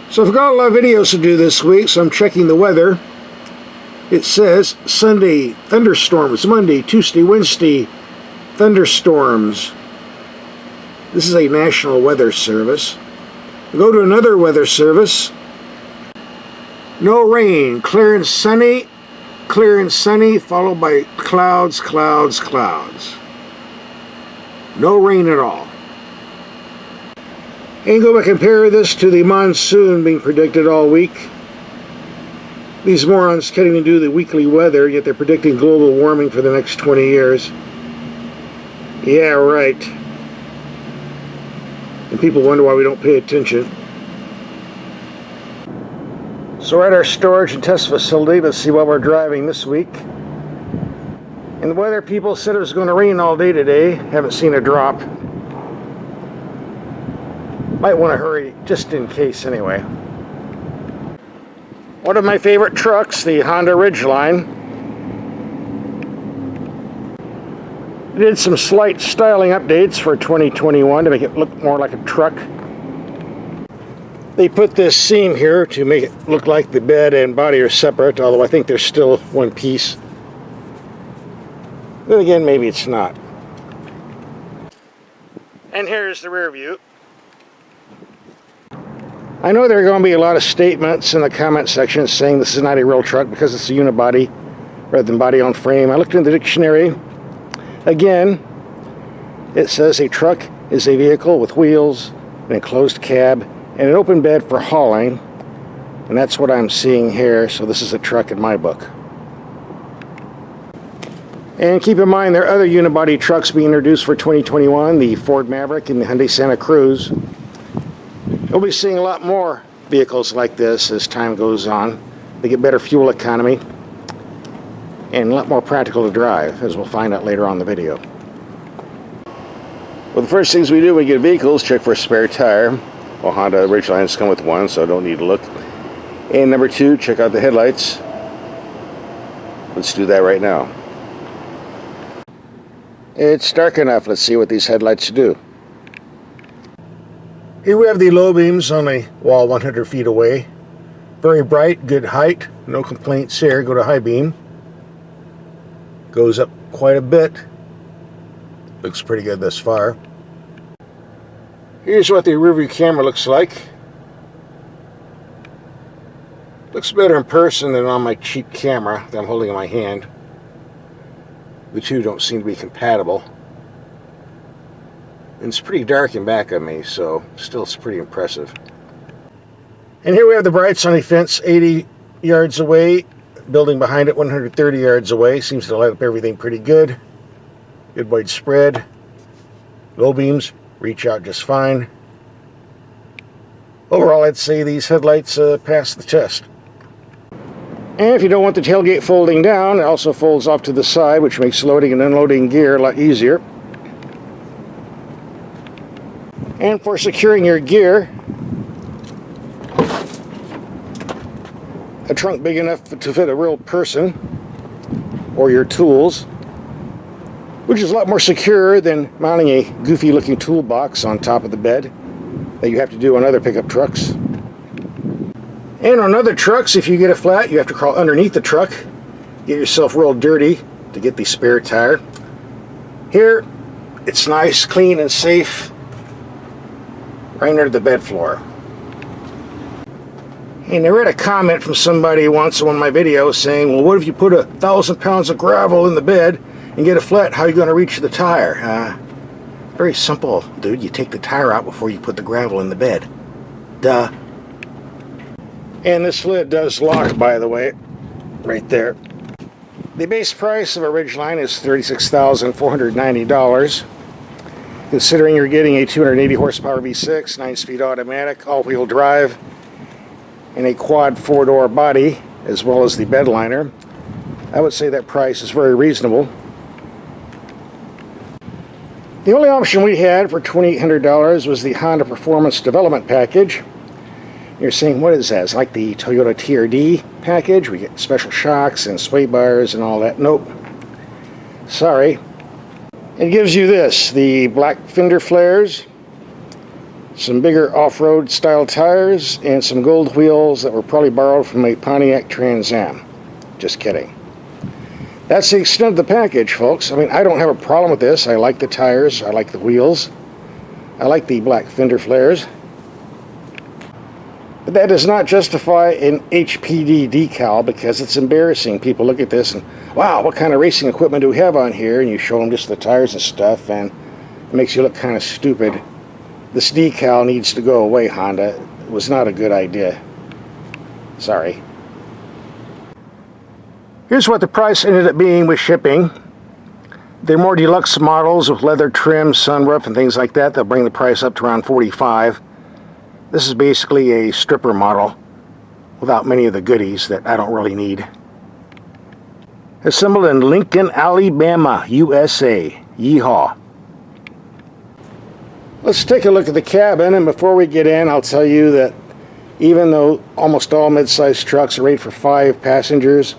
So I've got a lot of videos to do this week, so I'm checking the weather. It says Sunday, thunderstorms. Monday, Tuesday, Wednesday, thunderstorms. This is a National Weather Service. We go to another weather service. No rain, clear and sunny, followed by clouds, clouds, clouds. No rain at all. And go back and compare this to the monsoon being predicted all week. These morons can't even do the weekly weather, yet they're predicting global warming for the next 20 years. Yeah, right. And people wonder why we don't pay attention. So we're at our storage and test facility. Let's see what we're driving this week. And the weather people said it was going to rain all day today. Haven't seen a drop. Might want to hurry just in case anyway. One of my favorite trucks, the Honda Ridgeline. They did some slight styling updates for 2021 to make it look more like a truck. They put this seam here to make it look like the bed and body are separate, although I think they're still one piece. Then again, maybe it's not. And here's the rear view. I know there are going to be a lot of statements in the comment section saying this is not a real truck because it's a unibody rather than body on frame. I looked in the dictionary. Again, it says a truck is a vehicle with wheels, an enclosed cab, and an open bed for hauling. And that's what I'm seeing here, so this is a truck in my book. And keep in mind there are other unibody trucks being introduced for 2021, the Ford Maverick and the Hyundai Santa Cruz. We'll be seeing a lot more vehicles like this as time goes on. They get better fuel economy and a lot more practical to drive, as we'll find out later on in the video. Well, the first things we do when we get vehicles, check for a spare tire. Well, Honda Ridgelines come with one, so I don't need to look. And number two, check out the headlights. Let's do that right now. It's dark enough. Let's see what these headlights do. Here we have the low beams on a wall 100 feet away. Very bright, good height, no complaints here. Go to high beam. Goes up quite a bit. Looks pretty good thus far. Here's what the rear view camera looks like. Looks better in person than on my cheap camera that I'm holding in my hand. The two don't seem to be compatible. And it's pretty dark in back of me, so still it's pretty impressive. And here we have the brights on a fence 80 yards away. Building behind it 130 yards away. Seems to light up everything pretty good. Good widespread. Low beams reach out just fine. Overall, I'd say these headlights pass the test. And if you don't want the tailgate folding down, it also folds off to the side, which makes loading and unloading gear a lot easier. And for securing your gear, a trunk big enough to fit a real person or your tools, which is a lot more secure than mounting a goofy looking toolbox on top of the bed that you have to do on other pickup trucks. And on other trucks, if you get a flat, you have to crawl underneath the truck, get yourself real dirty to get the spare tire. Here, it's nice, clean, and safe right under the bed floor. And I read a comment from somebody once on one of my videos saying, well, what if you put 1,000 pounds of gravel in the bed and get a flat? How are you going to reach the tire? Very simple, dude. You take the tire out before you put the gravel in the bed. Duh. And this lid does lock, by the way, right there. The base price of a Ridgeline is $36,490. Considering you're getting a 280 horsepower V6, 9-speed automatic, all-wheel drive, and a quad 4-door body, as well as the bed liner, I would say that price is very reasonable. The only option we had for $2,800 was the Honda Performance Development Package. You're saying, what is that? It's like the Toyota TRD package. We get special shocks and sway bars and all that. Nope. Sorry. It gives you this, the black fender flares, some bigger off-road style tires, and some gold wheels that were probably borrowed from a Pontiac Trans Am. Just kidding. That's the extent of the package, folks. I mean, I don't have a problem with this. I like the tires. I like the wheels. I like the black fender flares. But that does not justify an HPD decal, because it's embarrassing. People look at this and, wow, what kind of racing equipment do we have on here? And you show them just the tires and stuff, and it makes you look kind of stupid. This decal needs to go away, Honda. It was not a good idea. Sorry. Here's what the price ended up being with shipping. They're more deluxe models with leather trim, sunroof, and things like that. They'll bring the price up to around $45. This is basically a stripper model without many of the goodies that I don't really need. Assembled in Lincoln, Alabama, USA. Yeehaw. Let's take a look at the cabin, and before we get in, I'll tell you that even though almost all mid-sized trucks are rated for 5 passengers,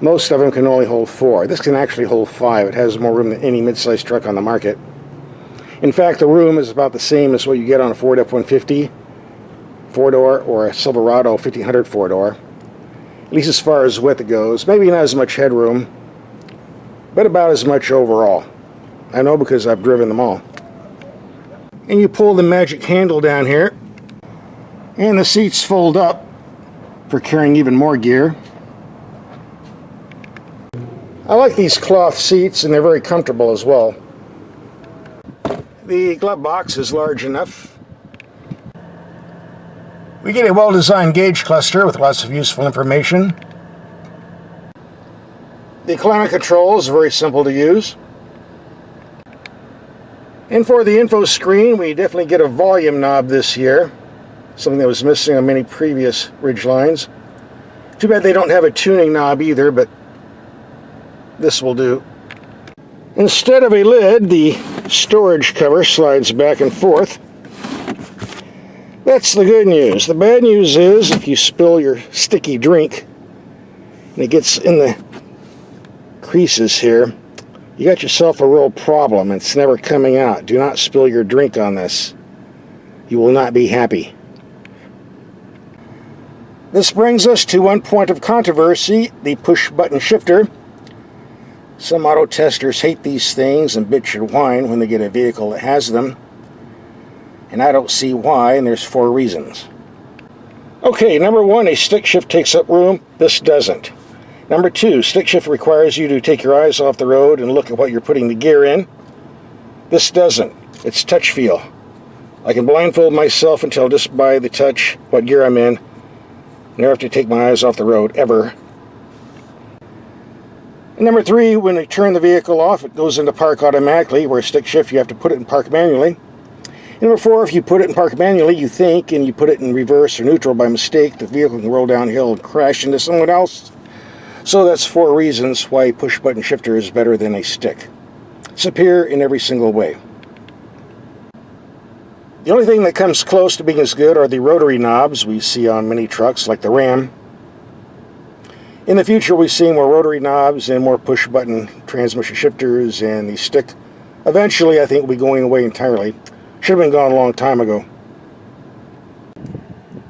most of them can only hold 4. This can actually hold 5. It has more room than any mid-sized truck on the market. In fact, the room is about the same as what you get on a Ford F-150 4-door or a Silverado 1500 4-door. At least as far as width goes. Maybe not as much headroom, but about as much overall. I know because I've driven them all. And you pull the magic handle down here, and the seats fold up for carrying even more gear. I like these cloth seats, and they're very comfortable as well. The glove box is large enough. We get a well-designed gauge cluster with lots of useful information. The climate control is very simple to use. And for the info screen, we definitely get a volume knob this year, something that was missing on many previous Ridgelines. Too bad they don't have a tuning knob either, but this will do. Instead of a lid, the storage cover slides back and forth. That's the good news. The bad news is if you spill your sticky drink and it gets in the creases here, you got yourself a real problem. It's never coming out. Do not spill your drink on this. You will not be happy. This brings us to one point of controversy, the push button shifter. Some auto testers hate these things and bitch and whine when they get a vehicle that has them. And I don't see why, and there's 4 reasons. Okay, number 1, a stick shift takes up room. This doesn't. Number 2, stick shift requires you to take your eyes off the road and look at what you're putting the gear in. This doesn't. It's touch feel. I can blindfold myself and tell just by the touch what gear I'm in. Never have to take my eyes off the road, ever. And number 3, when you turn the vehicle off, it goes into park automatically, where stick shift you have to put it in park manually. And number 4, if you put it in park manually, you think, and you put it in reverse or neutral by mistake, the vehicle can roll downhill and crash into someone else. So that's 4 reasons why a push button shifter is better than a stick. Superior in every single way. The only thing that comes close to being as good are the rotary knobs we see on many trucks like the Ram. In the future, we'll see more rotary knobs and more push-button transmission shifters, and the stick eventually, I think, will be going away entirely. Should have been gone a long time ago.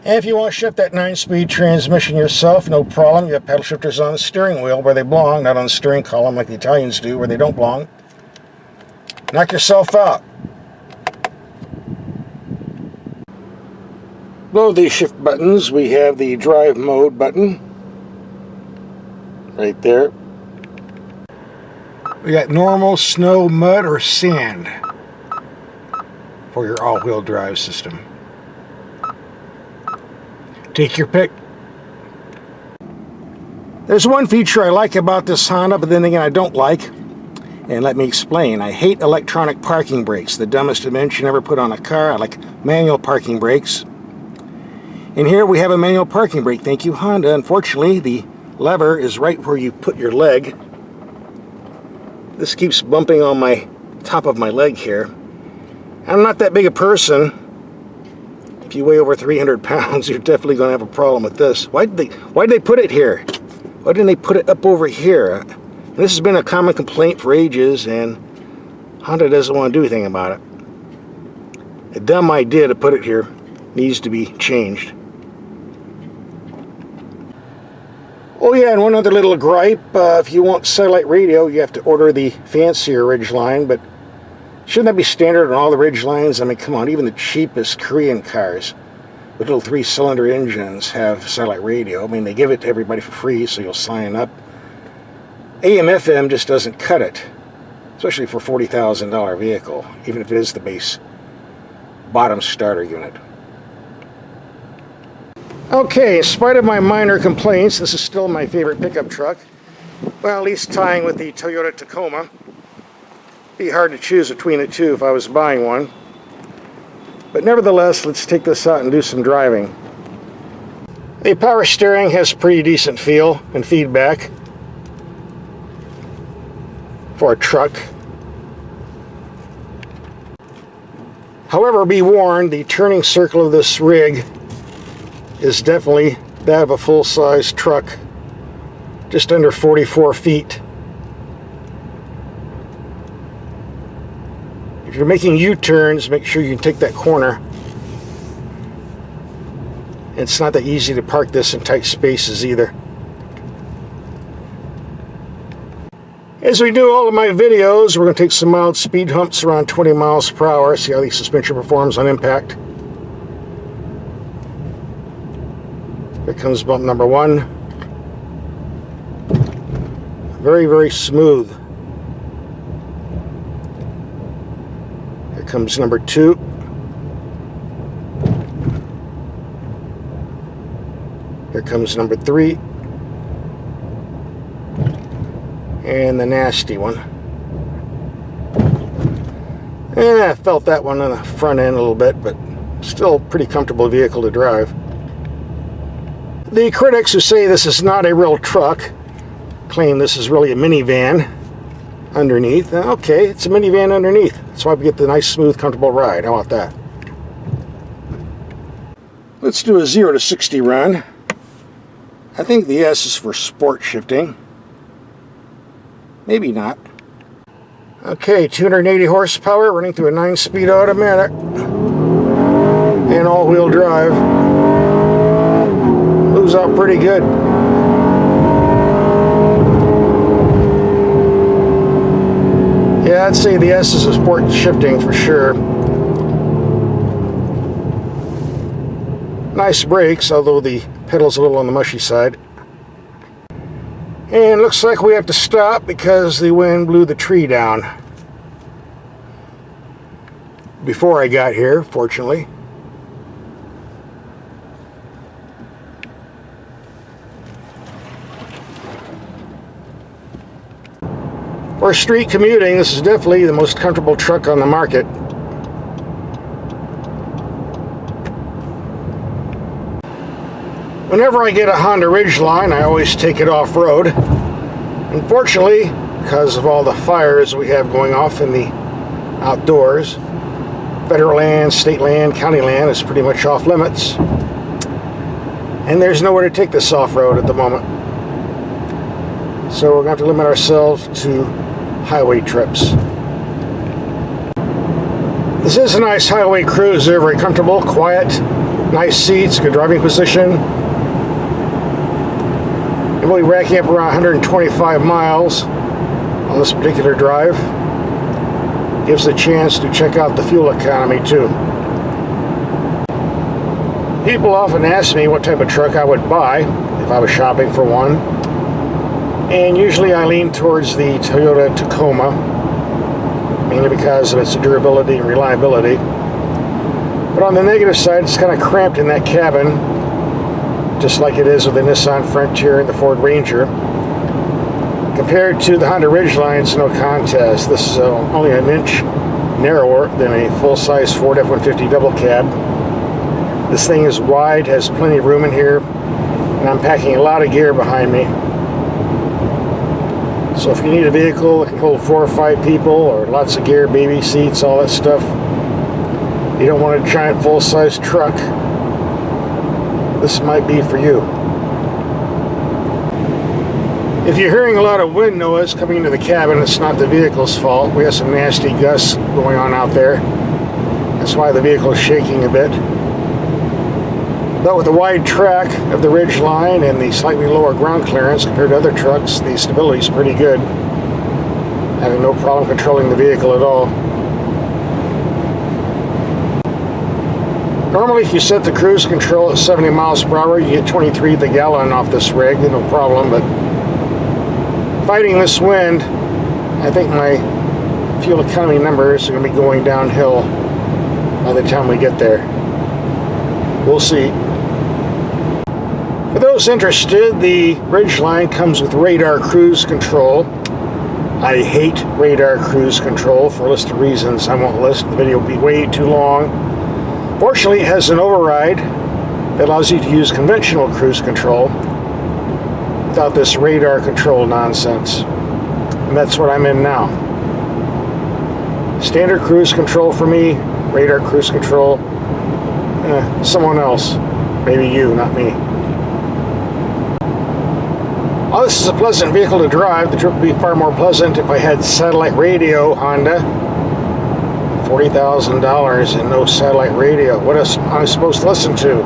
And if you want to shift that 9-speed transmission yourself, no problem. You have pedal shifters on the steering wheel where they belong, not on the steering column like the Italians do where they don't belong. Knock yourself out. Below the shift buttons, we have the drive mode button. Right there. We got normal, snow, mud, or sand for your all-wheel drive system. Take your pick. There's one feature I like about this Honda, but then again I don't like. And let me explain. I hate electronic parking brakes. The dumbest invention ever put on a car. I like manual parking brakes. And here we have a manual parking brake. Thank you, Honda. Unfortunately, the lever is right where you put your leg. This keeps bumping on my top of my leg here. I'm not that big a person. If you weigh over 300 pounds, you're definitely going to have a problem with this. Why'd they put it here? Why didn't they put it up over here? And this has been a common complaint for ages, and Honda doesn't want to do anything about it. A dumb idea to put it here. Needs to be changed. Oh yeah, and one other little gripe. If you want satellite radio, you have to order the fancier Ridgeline, but shouldn't that be standard on all the Ridgelines? I mean, come on, even the cheapest Korean cars with little 3-cylinder engines have satellite radio. I mean, they give it to everybody for free, so you'll sign up. AM/FM just doesn't cut it, especially for a $40,000 vehicle, even if it is the base bottom starter unit. Okay, in spite of my minor complaints, this is still my favorite pickup truck. Well, at least tying with the Toyota Tacoma. Be hard to choose between the two if I was buying one. But nevertheless, let's take this out and do some driving. The power steering has pretty decent feel and feedback for a truck. However, be warned, the turning circle of this rig is definitely that of a full-size truck, just under 44 feet. If you're making U-turns, make sure you can take that corner. It's not that easy to park this in tight spaces either. As we do all of my videos, we're going to take some mild speed humps around 20 miles per hour, see how the suspension performs on impact. Here comes bump number 1. Very, very smooth. Here comes number 2. Here comes number 3. And the nasty one. I felt that one on the front end a little bit, but still a pretty comfortable vehicle to drive. The critics who say this is not a real truck claim this is really a minivan underneath. Okay, it's a minivan underneath. That's why we get the nice, smooth, comfortable ride. How about that? Let's do a 0 to 60 run. I think the S is for sport shifting. Maybe not. Okay, 280 horsepower running through a 9-speed automatic and all-wheel drive. Moves out pretty good. Yeah, I'd say the S is a sport shifting for sure. Nice brakes, although the pedal's a little on the mushy side. And looks like we have to stop because the wind blew the tree down before I got here, fortunately. For street commuting, this is definitely the most comfortable truck on the market. Whenever I get a Honda Ridgeline, I always take it off-road. Unfortunately, because of all the fires we have going off in the outdoors, federal land, state land, county land is pretty much off limits. And there's nowhere to take this off-road at the moment. So we're going to have to limit ourselves to highway trips. This is a nice highway cruiser, very comfortable, quiet, nice seats, good driving position. I'm only racking up around 125 miles on this particular drive. Gives a chance to check out the fuel economy too. People often ask me what type of truck I would buy if I was shopping for one. And usually I lean towards the Toyota Tacoma, mainly because of its durability and reliability. But on the negative side, it's kind of cramped in that cabin, just like it is with the Nissan Frontier and the Ford Ranger. Compared to the Honda Ridgeline, it's no contest. This is only an inch narrower than a full-size Ford F-150 double cab. This thing is wide, has plenty of room in here, and I'm packing a lot of gear behind me. So if you need a vehicle that can hold 4 or 5 people, or lots of gear, baby seats, all that stuff, you don't want a giant full-size truck, this might be for you. If you're hearing a lot of wind noise coming into the cabin, it's not the vehicle's fault. We have some nasty gusts going on out there. That's why the vehicle is shaking a bit. But with the wide track of the Ridgeline and the slightly lower ground clearance compared to other trucks, the stability is pretty good. Having no problem controlling the vehicle at all. Normally, if you set the cruise control at 70 miles per hour, you get 23 to the gallon off this rig, no problem. But fighting this wind, I think my fuel economy numbers are going to be going downhill by the time we get there. We'll see. For those interested, the Ridgeline comes with radar cruise control. I hate radar cruise control for a list of reasons I won't list. The video will be way too long. Fortunately, it has an override that allows you to use conventional cruise control without this radar control nonsense. And that's what I'm in now. Standard cruise control for me, radar cruise control, someone else. Maybe you, not me. While this is a pleasant vehicle to drive, the trip would be far more pleasant if I had satellite radio Honda. $40,000 and no satellite radio. What else am I supposed to listen to?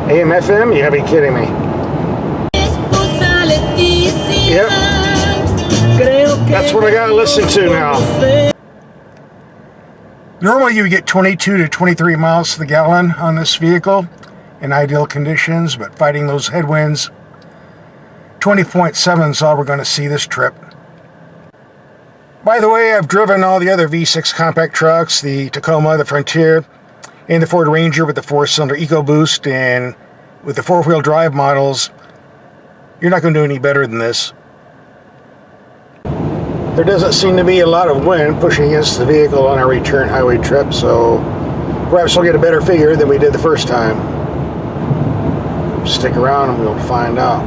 AM, FM? You gotta be kidding me. Yep. That's what I gotta listen to now. Normally you would get 22 to 23 miles to the gallon on this vehicle in ideal conditions, but fighting those headwinds, 20.7 is all we're going to see this trip. By the way, I've driven all the other V6 compact trucks, the Tacoma, the Frontier, and the Ford Ranger with the 4-cylinder EcoBoost, and with the 4-wheel drive models. You're not going to do any better than this. There doesn't seem to be a lot of wind pushing against the vehicle on our return highway trip, so perhaps we'll get a better figure than we did the first time. Stick around and we'll find out.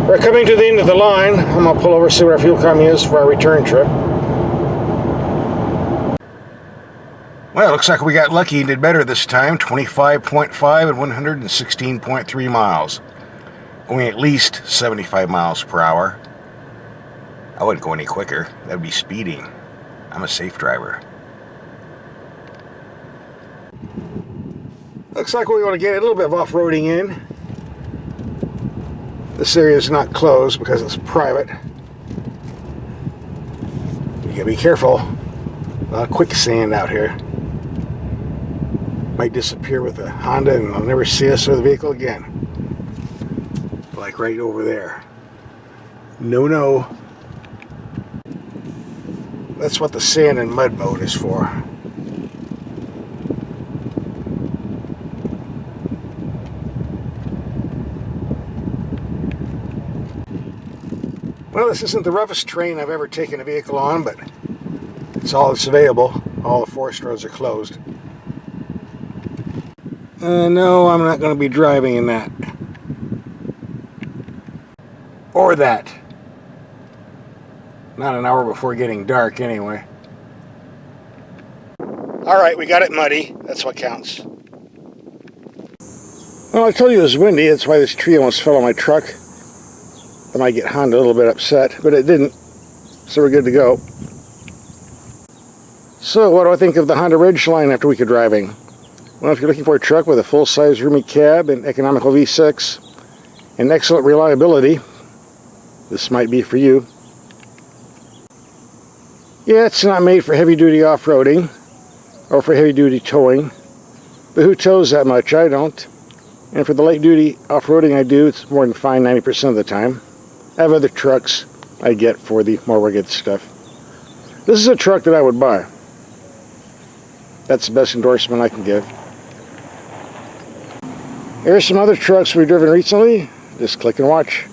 We're coming to the end of the line. I'm going to pull over and see what our fuel economy is for our return trip. Well, it looks like we got lucky and did better this time. 25.5 and 116.3 miles. Going at least 75 miles per hour. I wouldn't go any quicker. That would be speeding. I'm a safe driver. Looks like we want to get a little bit of off-roading in. This area is not closed because it's private. You gotta be careful. A lot of quicksand out here. Might disappear with a Honda and I'll never see us or the vehicle again. Like right over there. No, no. That's what the sand and mud mode is for. Well, this isn't the roughest terrain I've ever taken a vehicle on, but it's all that's available. All the forest roads are closed. No, I'm not going to be driving in that. Or that. Not an hour before getting dark, anyway. Alright, we got it muddy. That's what counts. Well, I told you it was windy. That's why this tree almost fell on my truck. I might get Honda a little bit upset, but it didn't. So we're good to go. So, what do I think of the Honda Ridgeline after a week of driving? Well, if you're looking for a truck with a full-size roomy cab and economical V6 and excellent reliability, this might be for you. Yeah, it's not made for heavy-duty off-roading or for heavy-duty towing, but who tows that much? I don't. And for the light-duty off-roading I do, it's more than fine 90% of the time. I have other trucks I get for the more rugged stuff. This is a truck that I would buy. That's the best endorsement I can give. Here's some other trucks we've driven recently. Just click and watch.